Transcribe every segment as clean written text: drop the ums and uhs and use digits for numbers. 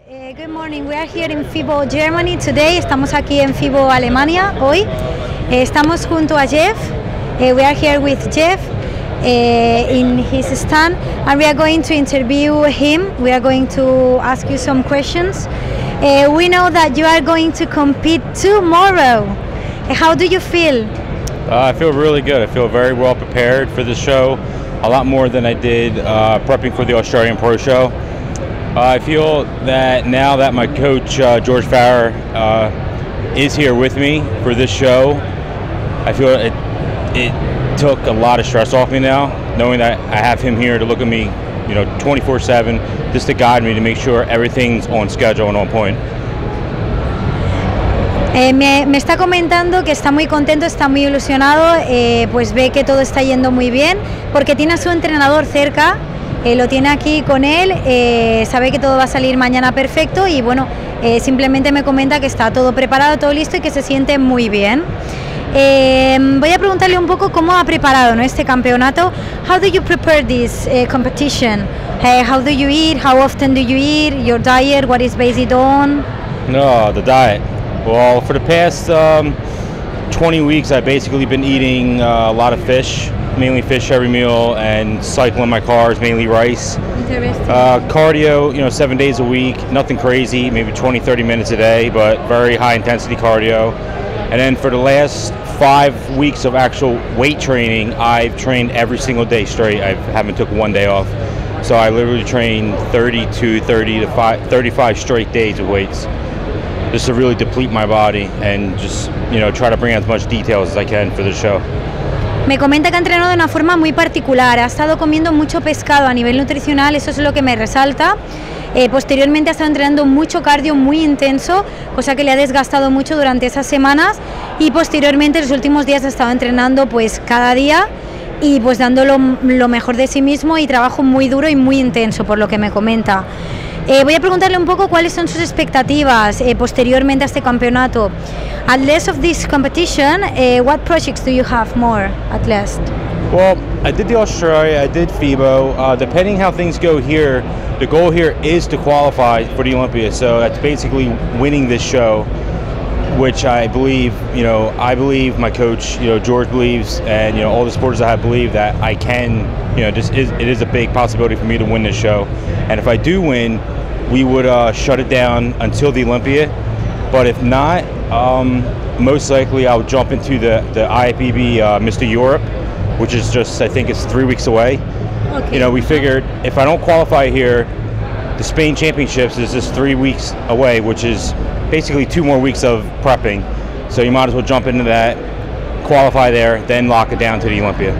Good morning. We are here in FIBO, Germany today. Estamos aquí en FIBO, Alemania hoy. Estamos junto a Jeff. We are here with Jeff in his stand, and we are going to interview him. We are going to ask you some questions. We know that you are going to compete tomorrow. How do you feel? I feel really good. I feel very well prepared for this show. A lot more than I did prepping for the Australian Pro Show. I feel that now that my coach George Farrer is here with me for this show, I feel it took a lot of stress off me now, knowing that I have him here to look at me, 24/7, just to guide me to make sure everything's on schedule and on point. Me está comentando que está muy contento, está muy ilusionado, pues ve que todo está yendo muy bien, porque tiene a su entrenador cerca, lo tiene aquí con él, sabe que todo va a salir mañana perfecto y bueno, simplemente me comenta que está todo preparado, todo listo y que se siente muy bien. Voy a preguntarle un poco cómo ha preparado este campeonato. How do you prepare this competition? How do you eat? How often do you eat? Your diet, what is based on? No, the diet. Well, for the past 20 weeks, I've basically been eating a lot of fish, mainly fish every meal, and cycling my carbs, mainly rice. Interesting. Cardio, 7 days a week, nothing crazy, maybe 20-30 minutes a day, but very high intensity cardio. And then for the last 5 weeks of actual weight training, I've trained every single day straight. I haven't took one day off. So I literally trained 30 to 35 straight days of weights, just to really deplete my body and just, try to bring as much details as I can for the show. Me comenta que ha entrenado de una forma muy particular, ha estado comiendo mucho pescado a nivel nutricional, eso es lo que me resalta. Posteriormente ha estado entrenando mucho cardio muy intenso, cosa que le ha desgastado mucho durante esas semanas, y posteriormente los últimos días ha estado entrenando pues cada día y pues dando lo mejor de sí mismo y trabajo muy duro y muy intenso, por lo que me comenta. Voy a preguntarle un poco cuáles son sus expectativas posteriormente a este campeonato. At last of this competition, what projects do you have more at last? Well, I did the Australia, I did FIBO. Depending how things go here, the goal here is to qualify for the Olympia. So that's basically winning this show, which I believe, I believe, my coach, George believes, and all the supporters I have believe that I can, it is a big possibility for me to win this show. And if I do win, we would shut it down until the Olympia. But if not, most likely I'll jump into the IFBB Mr. Europe, which is just, I think it's 3 weeks away. Okay. We figured if I don't qualify here, the Spain Championships is just 3 weeks away, which is basically 2 more weeks of prepping. So you might as well jump into that, qualify there, then lock it down to the Olympia.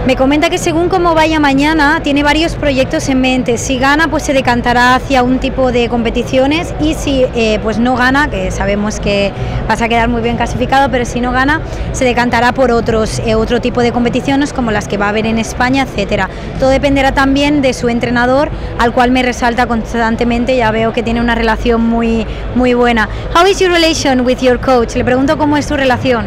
Me comenta que según cómo vaya mañana, tiene varios proyectos en mente. Si gana, pues se decantará hacia un tipo de competiciones, y si pues no gana, que sabemos que vas a quedar muy bien clasificado, pero si no gana, se decantará por otro tipo de competiciones como las que va a haber en España, etcétera. Todo dependerá también de su entrenador, al cual me resalta constantemente. Ya veo que tiene una relación muy buena. How is your relation with your coach? Le pregunto cómo es su relación.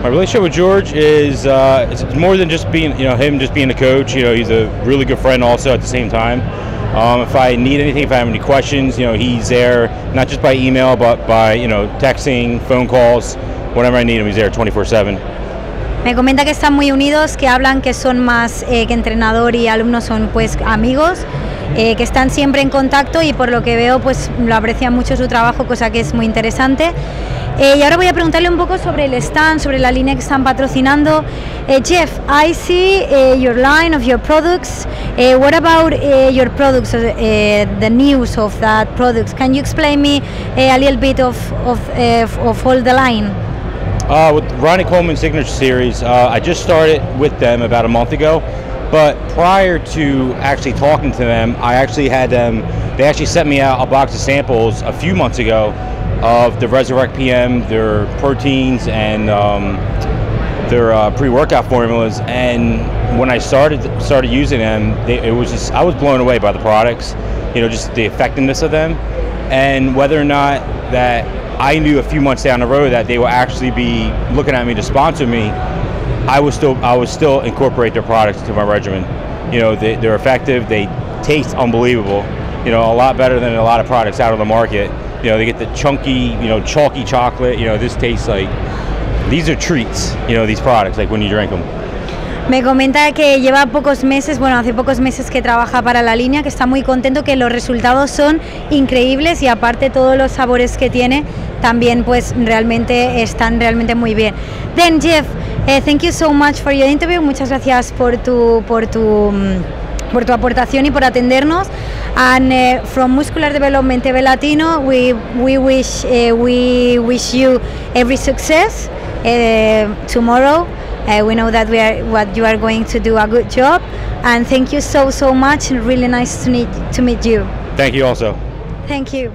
My relationship with George is it's more than just being, him just being a coach. He's a really good friend also at the same time. If I need anything, if I have any questions, he's there, not just by email, but by, texting, phone calls, whenever I need him, he's there 24/7. Me comenta que están muy unidos, que hablan que son más que entrenador y alumno, son pues amigos, que están siempre en contacto, y por lo que veo pues lo aprecia mucho su trabajo, cosa que es muy interesante. Y ahora voy a preguntarle un poco sobre el stand, sobre la línea que están patrocinando. Jeff, I see your line of your products. What about your products, the news of that products? Can you explain me a little bit of all the line? With Ronnie Coleman Signature Series, I just started with them about a month ago. But prior to actually talking to them, I actually had them, they actually sent me out a box of samples a few months ago of the Resurrect PM, their proteins, and their pre-workout formulas. And when I started using them, I was blown away by the products, just the effectiveness of them, and whether or not that I knew a few months down the road that they will actually be looking at me to sponsor me, I would still incorporate their products into my regimen. They're effective, they taste unbelievable, you know, a lot better than a lot of products out on the market. You know, they get the chunky, you know, chalky chocolate. You know, this tastes like, these are treats, you know, these products, like when you drink them. Me comenta que lleva pocos meses, bueno, hace pocos meses que trabaja para la línea, que está muy contento, que los resultados son increíbles y aparte todos los sabores que tiene también pues realmente están realmente muy bien. Then Jeff, thank you so much for your interview. Muchas gracias por tu aportación y por atendernos. And from Muscular Development TV Latino, we wish you every success tomorrow. We know that you are going to do a good job, and thank you so much. Really nice to meet you. Thank you also. Thank you.